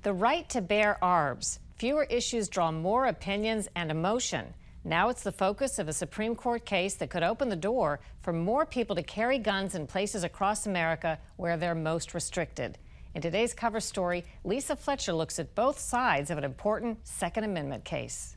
The right to bear arms. Fewer issues draw more opinions and emotion. Now it's the focus of a Supreme Court case that could open the door for more people to carry guns in places across America where they're most restricted. In today's cover story, Lisa Fletcher looks at both sides of an important Second Amendment case.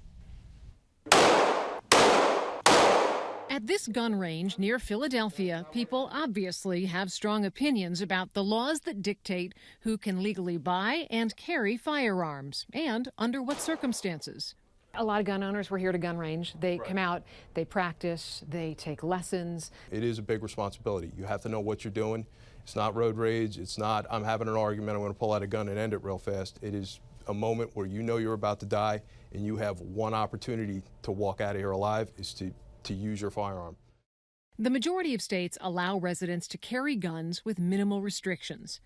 At this gun range near Philadelphia, people obviously have strong opinions about the laws that dictate who can legally buy and carry firearms, and under what circumstances. A lot of gun owners were here to gun range. They come out, they practice, they take lessons. It is a big responsibility. You have to know what you're doing. It's not road rage. It's not, I'm having an argument, I'm going to pull out a gun and end it real fast. It is a moment where you know you're about to die, and you have one opportunity to walk out of here alive, is to use your firearm. The majority of states allow residents to carry guns with minimal restrictions.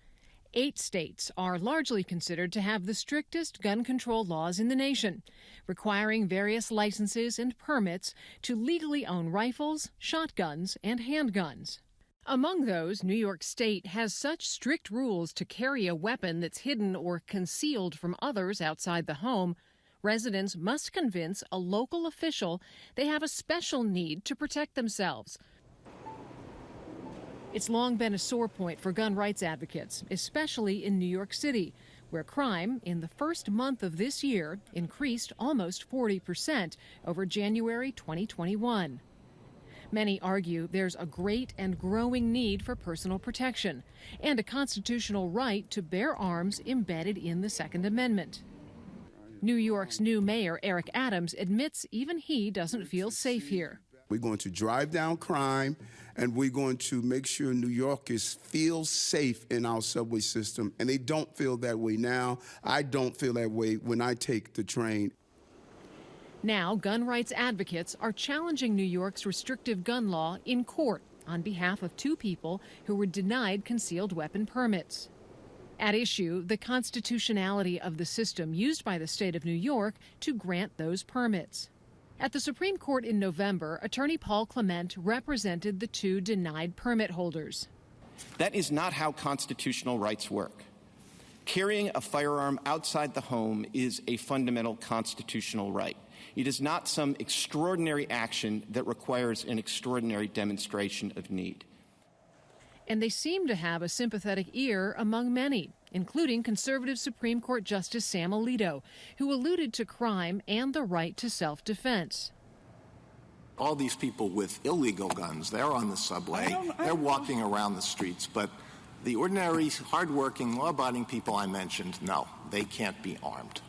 8 states are largely considered to have the strictest gun control laws in the nation, requiring various licenses and permits to legally own rifles, shotguns, and handguns. Among those, New York State has such strict rules to carry a weapon that's hidden or concealed from others outside the home, residents must convince a local official they have a special need to protect themselves. It's long been a sore point for gun rights advocates, especially in New York City, where crime in the first month of this year increased almost 40% over January 2021. Many argue there's a great and growing need for personal protection and a constitutional right to bear arms embedded in the Second Amendment. New York's new mayor, Eric Adams, admits even he doesn't feel safe here. We're going to drive down crime, and we're going to make sure New Yorkers feel safe in our subway system, and they don't feel that way now. I don't feel that way when I take the train. Now, gun rights advocates are challenging New York's restrictive gun law in court on behalf of 2 people who were denied concealed weapon permits. At issue, the constitutionality of the system used by the state of New York to grant those permits. At the Supreme Court in November, attorney Paul Clement represented the 2 denied permit holders. That is not how constitutional rights work. Carrying a firearm outside the home is a fundamental constitutional right. It is not some extraordinary action that requires an extraordinary demonstration of need. And they seem to have a sympathetic ear among many, including conservative Supreme Court Justice Sam Alito, who alluded to crime and the right to self-defense. All these people with illegal guns, they're on the subway, they're walking around the streets, but the ordinary, hardworking, law-abiding people I mentioned, no, they can't be armed.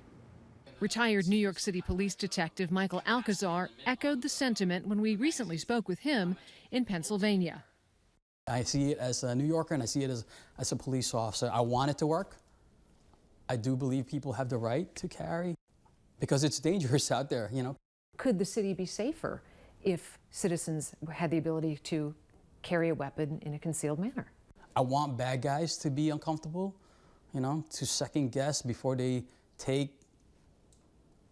Retired New York City police detective Michael Alcazar echoed the sentiment when we recently spoke with him in Pennsylvania. I see it as a New Yorker, and I see it as a police officer. I want it to work. I do believe people have the right to carry because it's dangerous out there, you know. Could the city be safer if citizens had the ability to carry a weapon in a concealed manner? I want bad guys to be uncomfortable, you know, to second guess before they take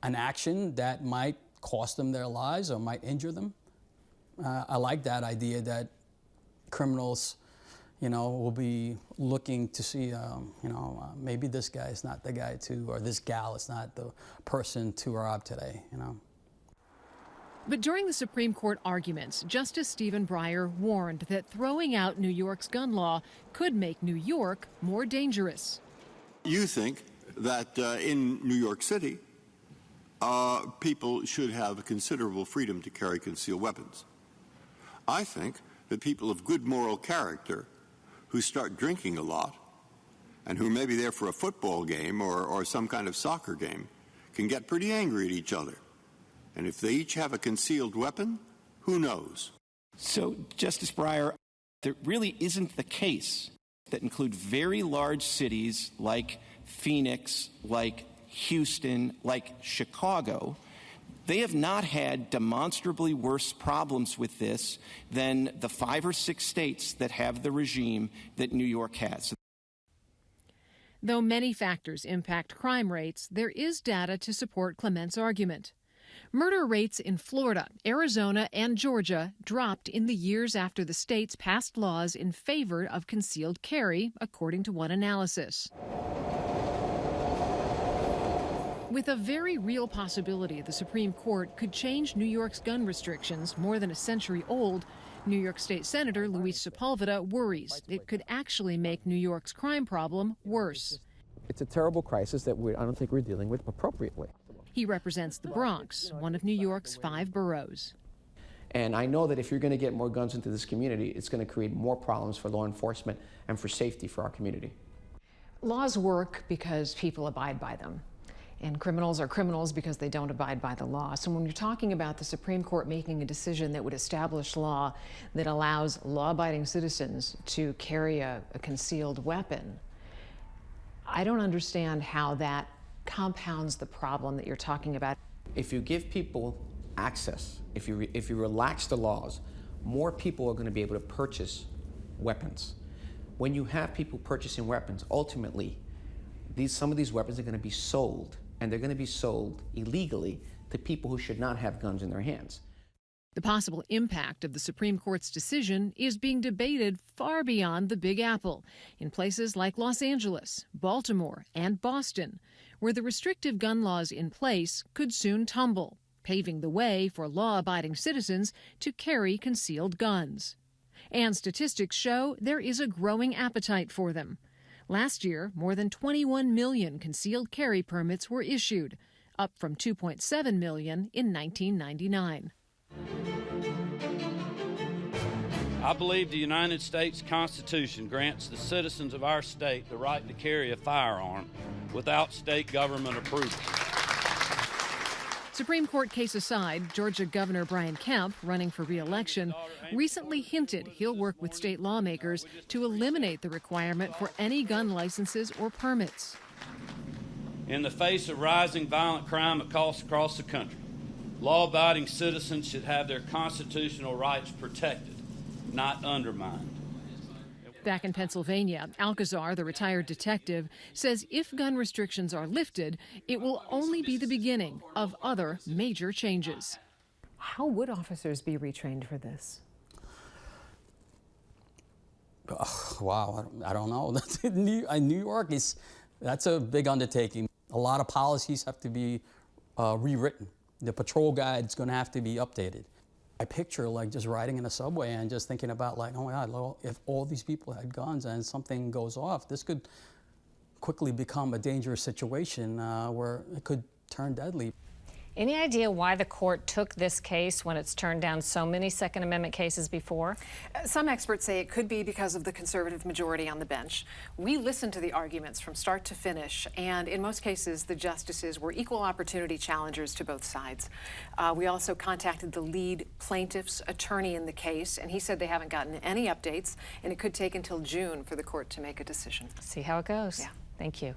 an action that might cost them their lives or might injure them. I like that idea that criminals, you know, will be looking to see, maybe this guy is not the guy to, or this gal is not the person to rob today, you know. But during the Supreme Court arguments, Justice Stephen Breyer warned that throwing out New York's gun law could make New York more dangerous. You think that in New York City, people should have considerable freedom to carry concealed weapons. I think that people of good moral character who start drinking a lot and who may be there for a football game or some kind of soccer game can get pretty angry at each other. And if they each have a concealed weapon, who knows? So, Justice Breyer, there really isn't the case that include very large cities like Phoenix, like Houston, like Chicago. They have not had demonstrably worse problems with this than the 5 or 6 states that have the regime that New York has. Though many factors impact crime rates, there is data to support Clement's argument. Murder rates in Florida, Arizona, and Georgia dropped in the years after the states passed laws in favor of concealed carry, according to one analysis. With a very real possibility the Supreme Court could change New York's gun restrictions more than a century old, New York State Senator Luis Sepulveda worries it could actually make New York's crime problem worse. It's a terrible crisis that I don't think we're dealing with appropriately. He represents the Bronx, one of New York's 5 boroughs. And I know that if you're going to get more guns into this community, it's going to create more problems for law enforcement and for safety for our community. Laws work because people abide by them. And criminals are criminals because they don't abide by the law. So when you're talking about the Supreme Court making a decision that would establish law that allows law-abiding citizens to carry a concealed weapon, I don't understand how that compounds the problem that you're talking about. If you give people access, if you relax the laws, more people are going to be able to purchase weapons. When you have people purchasing weapons, ultimately, some of these weapons are going to be sold, and they're going to be sold illegally to people who should not have guns in their hands. The possible impact of the Supreme Court's decision is being debated far beyond the Big Apple, in places like Los Angeles, Baltimore, and Boston, where the restrictive gun laws in place could soon tumble, paving the way for law-abiding citizens to carry concealed guns. And statistics show there is a growing appetite for them. Last year, more than 21 million concealed carry permits were issued, up from 2.7 million in 1999. I believe the United States Constitution grants the citizens of our state the right to carry a firearm without state government approval. Supreme Court case aside, Georgia Governor Brian Kemp, running for re-election, recently hinted he'll work with state lawmakers to eliminate the requirement for any gun licenses or permits. In the face of rising violent crime across the country, law-abiding citizens should have their constitutional rights protected, not undermined. Back in Pennsylvania, Alcazar, the retired detective, says if gun restrictions are lifted, it will only be the beginning of other major changes. How would officers be retrained for this? Wow, I don't know. New York that's a big undertaking. A lot of policies have to be rewritten. The patrol guide's going to have to be updated. I picture like just riding in a subway and just thinking about like, oh my God, if all these people had guns and something goes off, this could quickly become a dangerous situation where it could turn deadly. Any idea why the court took this case when it's turned down so many Second Amendment cases before? Some experts say it could be because of the conservative majority on the bench. We listened to the arguments from start to finish, and in most cases, the justices were equal opportunity challengers to both sides. We also contacted the lead plaintiff's attorney in the case, and he said they haven't gotten any updates, and it could take until June for the court to make a decision. See how it goes. Yeah. Thank you.